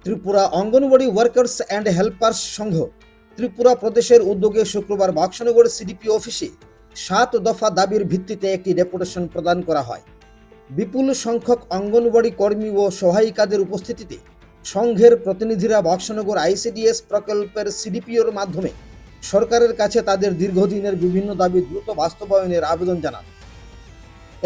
Tripura anganwadi workers and helpers সংঘ ত্রিপুরা প্রদেশের উদ্যোগে শুক্রবার বাক্সনগর সিডিপি অফিসে 7 দফা দাবির ভিত্তিতে একটি ডেপুটেশন প্রদান করা হয়। বিপুল সংখ্যক অঙ্গনওয়াড়ি কর্মী ও সহায়িকাদের উপস্থিতিতে সংঘের প্রতিনিধিরা বাক্সনগর আইসিডিএস প্রকল্পের সিডিপিওর মাধ্যমে সরকারের কাছে তাদের দীর্ঘদিনের বিভিন্ন দাবি দ্রুত বাস্তবায়নের আবেদন জানান।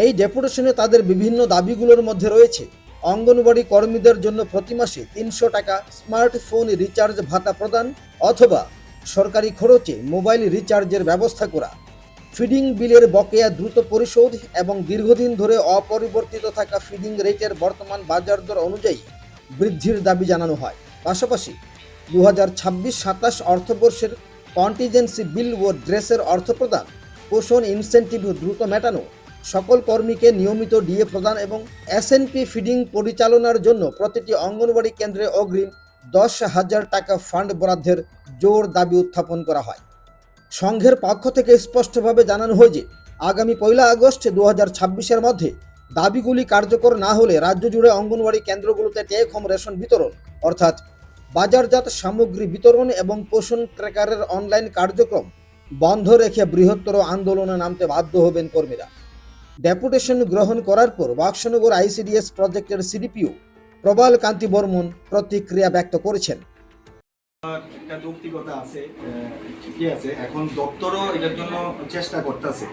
এই ডেপুটেশনে তাদের বিভিন্ন দাবিগুলোর মধ্যে রয়েছে অঙ্গনওয়াড়ি কর্মীদের জন্য প্রতি মাসে 300 টাকা স্মার্টফোন রিচার্জ ভাতা প্রদান অথবা সরকারি খরচে মোবাইল রিচার্জের ব্যবস্থা করা, ফিডিং বিলের বকেয়া দ্রুত পরিশোধ এবং দীর্ঘদিন ধরে অপরিবর্তিত থাকা ফিডিং রেটের বর্তমান বাজার দর অনুযায়ী বৃদ্ধির দাবি জানানো হয়। পাশাপাশি 2026-27 অর্থবর্ষের কন্টিজেন্সি বিল ও ড্রেসের অর্থ প্রদান, পোষণ ইনসেন্টিভ দ্রুত মেটানো, সকল কর্মীকে নিয়মিত ডিএ প্রদান এবং এসএনপি ফিডিং পরিচালনার জন্য প্রতিটি অঙ্গনওয়াড়ি কেন্দ্রে অগ্রিম 10,000 টাকা ফান্ড বরাদ্দের জোর দাবি উত্থাপন করা হয়। সংঘের পক্ষ থেকে স্পষ্টভাবে জানানো হয় যে আগামী 1 আগস্ট 2026-এর মধ্যে দাবিগুলি কার্যকর না হলে রাজ্য জুড়ে অঙ্গনওয়াড়ি কেন্দ্রগুলোতে টেক হোম রেশন বিতরণ অর্থাৎ বাজারজাত সামগ্রী বিতরণ এবং পোষণ ট্র্যাকারের অনলাইন কার্যক্রম বন্ধ রেখে বৃহত্তর আন্দোলনে নামতে বাধ্য হবেন কর্মীরা। ডেপুটেশন গ্রহণ করার পর বাক্সনগর আইসিডিএস প্রজেক্টের সিডিপিও প্রবাল কান্তি বর্মন প্রতিক্রিয়া ব্যক্ত করেছেন। একটা যৌক্তিকতা আছে, ঠিকই আছে। এখন দপ্তরও এটার জন্য চেষ্টা করতেছে।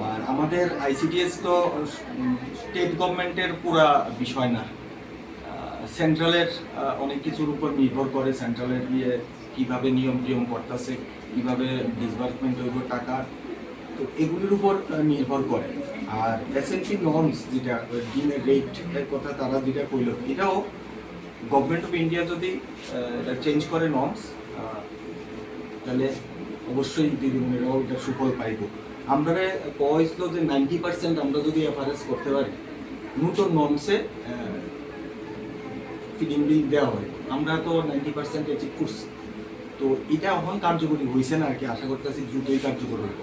আর আমাদের আইসিডিএস তো স্টেট গভর্নমেন্টের পুরা বিষয় না, সেন্ট্রালের অনেক কিছুর উপর নির্ভর করে। সেন্ট্রালের দিয়ে কীভাবে নিয়ম করতেছে, কীভাবে ডিসবার্সমেন্ট হইব টাকা, তো এগুলির উপর নির্ভর করে। আর এসএনপি নর্মস যেটা ডিমের রেটের কথা তারা যেটা কইল, এটাও গভর্নমেন্ট অফ ইন্ডিয়া যদি এটা চেঞ্জ করে নর্মস, তাহলে অবশ্যই দিদিমণিরাও এটা সুফল পাইব। আমরা কইছিল যে 90% আমরা যদি এফআরএস করতে পারি নতুন নর্মসে ফিডিং বিল দেওয়া হয়, আমরা তো 90% অ্যাচিভ করছি। তো এটা এখন কার্যকরী হয়েছে না আর কি, আশা করতেছি দ্রুতই কার্যকর হইব।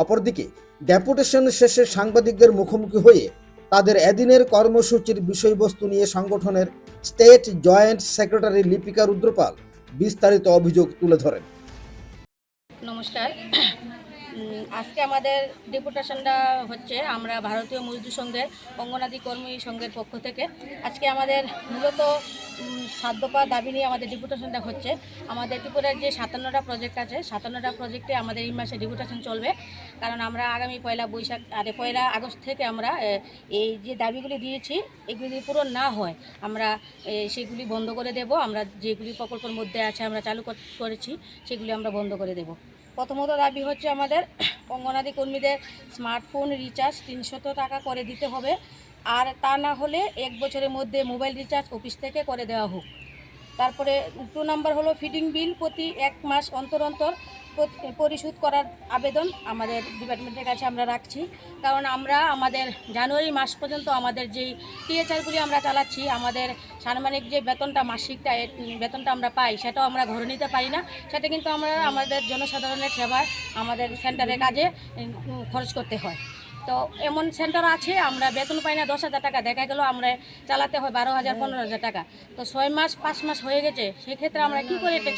অপরদিকে ডেপুটেশন শেষে সাংবাদিকদের মুখোমুখি হয়ে তাদের এদিনের কর্মসূচির বিষয়বস্তু নিয়ে সংগঠনের state joint secretary Lipika Rudrapal বিস্তারিত অভিযোগ তুলে ধরেন। নমস্কার, আজকে আমাদের ডেপুটেশনটা হচ্ছে আমরা ভারতীয় মজদুর সংঘের অঙ্গনাদি কর্মী সংঘের পক্ষ থেকে। আজকে আমাদের মূলত 7 দফা দাবি নিয়ে আমাদের ডেপুটেশনটা হচ্ছে। আমাদের ত্রিপুরার যে 57টা প্রজেক্ট আছে, 57টা প্রজেক্টে আমাদের এই মাসে ডেপুটেশন চলবে। কারণ আমরা আগামী 1 আগস্ট থেকে আমরা এই যে দাবিগুলি দিয়েছি এগুলি পূরণ না হয় আমরা সেগুলি বন্ধ করে দেব। আমরা যেগুলি প্রকল্পের মধ্যে আছে আমরা চালু করেছি সেগুলি আমরা বন্ধ করে দেব। প্রথমত দাবি হচ্ছে আমাদের অঙ্গনাদি কর্মীদের স্মার্টফোন রিচার্জ 300 টাকা করে দিতে হবে, আর তা না হলে 1 বছরের মধ্যে মোবাইল রিচার্জ অফিস থেকে করে দেওয়া হোক। তারপরে 2 নম্বর হলো ফিডিং বিল প্রতি 1 মাস অন্তর পরিশোধ করার আবেদন আমাদের ডিপার্টমেন্টের কাছে আমরা রাখছি। কারণ আমরা আমাদের জানুয়ারি মাস পর্যন্ত আমাদের যেই টিএচআরগুলি আমরা চালাচ্ছি, আমাদের সাম্মানিক যে বেতনটা মাসিকটা বেতনটা আমরা পাই সেটাও আমরা ঘরে নিতে পারি না। সেটা কিন্তু আমরা আমাদের জনসাধারণের সেবায় আমাদের সেন্টারের কাজে খরচ করতে হয়। তো এমন সেন্টার আছে আমরা বেতন পাই না 10,000 টাকা, দেখা গেল আমরা চালাতে হয় 12,000 15,000 টাকা। তো 6 মাস 5 মাস হয়ে গেছে, সেক্ষেত্রে আমরা কী করে এটা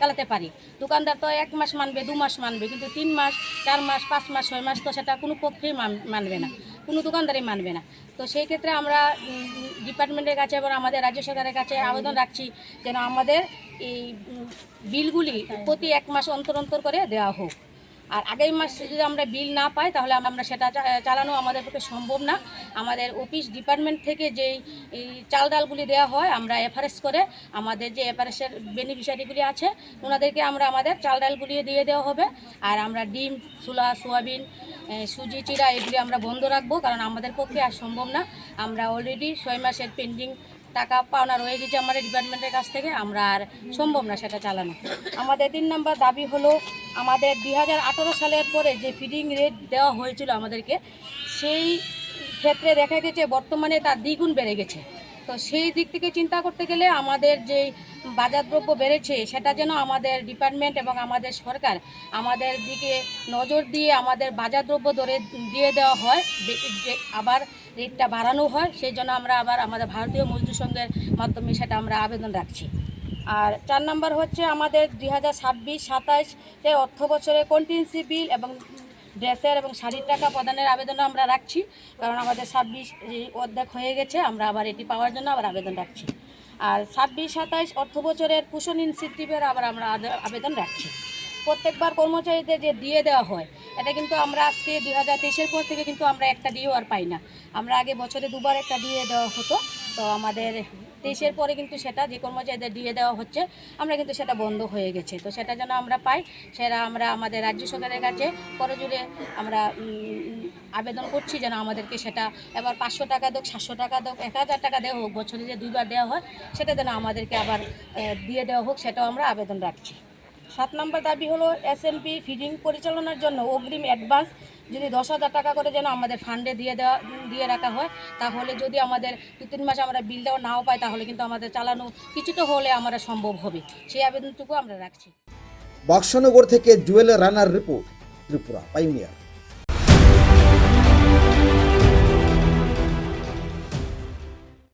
চালাতে পারি? দোকানদার তো 1 মাস মানবে, 2 মাস মানবে, কিন্তু 3 মাস 4 মাস 5 মাস 6 মাস তো সেটা কোনো পক্ষেই মানবে না, কোনো দোকানদারই মানবে না। তো সেই ক্ষেত্রে আমরা ডিপার্টমেন্টের কাছে এবং আমাদের রাজ্য সরকারের কাছে আবেদন রাখছি যেন আমাদের এই বিলগুলি প্রতি 1 মাস অন্তর করে দেওয়া হোক। আর আগামী মাস যদি আমরা বিল না পাই তাহলে আমরা সেটা চালানো আমাদের পক্ষে সম্ভব না। আমাদের অফিস ডিপার্টমেন্ট থেকে যেই চাল ডালগুলি দেওয়া হয় আমরা এফআরএস করে আমাদের যে এফআরএসের বেনিফিশিয়ারিগুলি আছে ওনাদেরকে আমরা আমাদের চাল ডালগুলি দিয়ে দেওয়া হবে। আর আমরা ডিম, ছোলা, সোয়াবিন, সুজি, চিড়া এগুলি আমরা বন্ধ রাখবো, কারণ আমাদের পক্ষে আর সম্ভব না। আমরা অলরেডি 6 মাসের পেন্ডিং টাকা পাওনা রয়ে গেছে আমাদের ডিপার্টমেন্টের কাছ থেকে, আমরা আর সম্ভব না সেটা চালানো। আমাদের 3 নম্বর দাবি হলো আমাদের 2018 সালের পরে যে ফিডিং রেট দেওয়া হয়েছিল আমাদেরকে, সেই ক্ষেত্রে দেখা গেছে বর্তমানে তার দ্বিগুণ বেড়ে গেছে। তো সেই দিক থেকে চিন্তা করতে গেলে আমাদের যে বাজার দ্রব্য বেড়েছে সেটা যেন আমাদের ডিপার্টমেন্ট এবং আমাদের সরকার আমাদের দিকে নজর দিয়ে আমাদের বাজার দ্রব্য দরে দিয়ে দেওয়া হয়। আবার রেটটা বাড়ানো হয়, সেই জন্য আমরা আবার আমাদের ভারতীয় মজদুর সংঘের মাধ্যমে সেটা আমরা আবেদন রাখছি। আর 4 নম্বর হচ্ছে আমাদের 2026-27 অর্থ বছরে কন্টিনজেন্সি বিল এবং ড্রেসের এবং শাড়ির টাকা প্রদানের আবেদনও আমরা রাখছি, কারণ আমাদের 26 অর্ধেক হয়ে গেছে, আমরা আবার এটি পাওয়ার জন্য আবার আবেদন রাখছি। আর 26-27 অর্থ বছরের পোষণ ইনসেন্টিভের আবার আমরা আবেদন রাখছি। প্রত্যেকবার কর্মচারীদের যে দিয়ে দেওয়া হয়, এটা কিন্তু আমরা আজকে 2023-এর পর থেকে কিন্তু আমরা একটা দিয়েও আর পাই না। আমরা আগে বছরে 2বার একটা দিয়ে দেওয়া হতো, তো আমাদের 23-এর পরে কিন্তু সেটা যে কর্মচারীদের দিয়ে দেওয়া হচ্ছে, আমরা কিন্তু সেটা বন্ধ হয়ে গেছে। তো সেটা যেন আমরা পাই, সেটা আমরা আমাদের রাজ্য সরকারের কাছে করজোড়ে আমরা আবেদন করছি যেন আমাদেরকে সেটা এবার 500 টাকা হোক, 700 টাকা হোক, 1000 টাকা দেওয়া হোক, বছরে যে 2বার দেওয়া হয় সেটা যেন আমাদেরকে আবার দিয়ে দেওয়া হোক, সেটাও আমরা আবেদন রাখছি। 7 নম্বর দাবি হলো এসএনপি ফিডিং পরিচালনার জন্য অগ্রিম অ্যাডভান্স যদি 10,000 টাকা করে যেন আমাদের ফান্ডে দিয়ে রাখা হয়, তাহলে যদি আমাদের 2-3 মাস আমরা বিলটাও নাও পাই, তাহলে কিন্তু আমাদের চালানো কিছুটা হলে আমরা সম্ভব হবে, সেই আবেদনটুকু আমরা রাখছি। বাক্সনগর থেকে জুয়েল রানার রিপোর্ট, ত্রিপুরা পাইওনিয়ার।